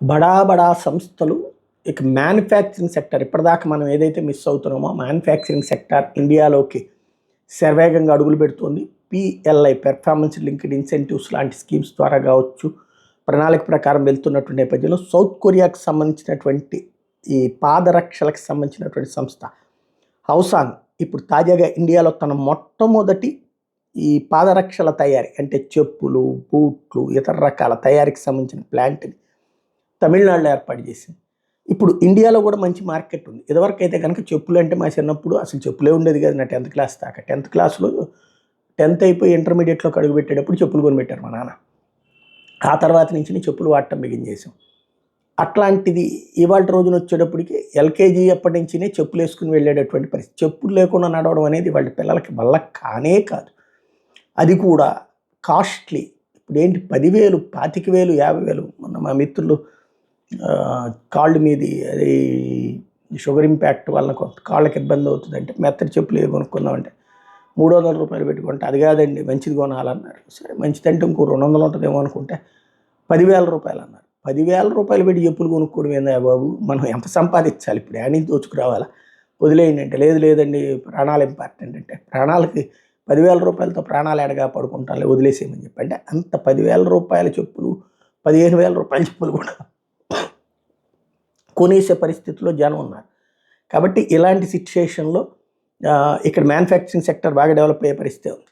బడా బడా సంస్థలు ఇక మ్యానుఫ్యాక్చరింగ్ సెక్టర్ ఇప్పటిదాకా మనం ఏదైతే మిస్ అవుతున్నామో మ్యానుఫ్యాక్చరింగ్ సెక్టర్ ఇండియాలోకి శరవేగంగా అడుగులు పెడుతుంది. పిఎల్ఐ పెర్ఫార్మెన్స్ లింక్డ్ ఇన్సెంటివ్స్ లాంటి స్కీమ్స్ ద్వారా కావచ్చు, ప్రణాళిక ప్రకారం వెళ్తున్నటువంటి నేపథ్యంలో సౌత్ కొరియాకు సంబంధించినటువంటి ఈ పాదరక్షలకు సంబంధించినటువంటి సంస్థ హౌసాంగ్ ఇప్పుడు తాజాగా ఇండియాలో తన మొట్టమొదటి ఈ పాదరక్షల తయారీ అంటే చెప్పులు, బూట్లు, ఇతర రకాల తయారీకి సంబంధించిన ప్లాంట్ని తమిళనాడులో ఏర్పాటు చేసింది. ఇప్పుడు ఇండియాలో కూడా మంచి మార్కెట్ ఉంది. ఇదివరకు అయితే కనుక చెప్పులు అంటే మా చిన్నప్పుడు అసలు చెప్పులే ఉండేది కాదు. నా 10th క్లాస్ దాకా 10th క్లాస్లో 10th అయిపోయి ఇంటర్మీడియట్లోకి అడుగు పెట్టేటప్పుడు చెప్పులు కొనిపెట్టారు మా నాన్న. ఆ తర్వాత నుంచి నేను చెప్పులు వాడటం బిగించేసాం. అట్లాంటిది ఇవాళ రోజున వచ్చేటప్పటికి ఎల్కేజీ అప్పటి నుంచినే చెప్పులు వేసుకుని వెళ్ళేటటువంటి పరిస్థితి. చెప్పులు లేకుండా నడవడం అనేది వాళ్ళ పిల్లలకి వల్ల కానే కాదు. అది కూడా కాస్ట్లీ. ఇప్పుడేంటి 10,000, 25,000, 50,000. మొన్న మా మిత్రులు కాళ్ళు మీది అది షుగర్ ఇంపాక్ట్ వలన కాళ్ళకి ఇబ్బంది అవుతుందంటే మెత్తటి చెప్పులు ఏ కొనుక్కుందామంటే 300 రూపాయలు పెట్టుకుంటే అది కాదండి మంచిది కొనాలన్నారు. సరే మంచిదంటే ఇంకో 200 ఉంటుందేమో అనుకుంటే 10,000 రూపాయలు అన్నారు. 10,000 రూపాయలు పెట్టి చెప్పులు కొనుక్కోవడం ఏందా బాబు, మనం ఎంత సంపాదించాలి, ఇప్పుడు యాడ్ నుంచి దోచుకురావాలా, వదిలేయండి అంటే లేదు లేదండి ప్రాణాలు ఇంపార్టెంట్ అంటే ప్రాణాలకి 10,000 రూపాయలతో ప్రాణాలు ఎడగా పడుకుంటాను వదిలేసేయమని చెప్పి అంటే అంత 10,000 రూపాయల చెప్పులు 15,000 రూపాయల చెప్పులు కూడా కొనేసే పరిస్థితిలో జనం ఉన్నారు. కాబట్టి ఇలాంటి సిచ్యుయేషన్లో ఇక్కడ మ్యానుఫ్యాక్చరింగ్ సెక్టర్ బాగా డెవలప్ అయ్యే పరిస్థితి ఉంది.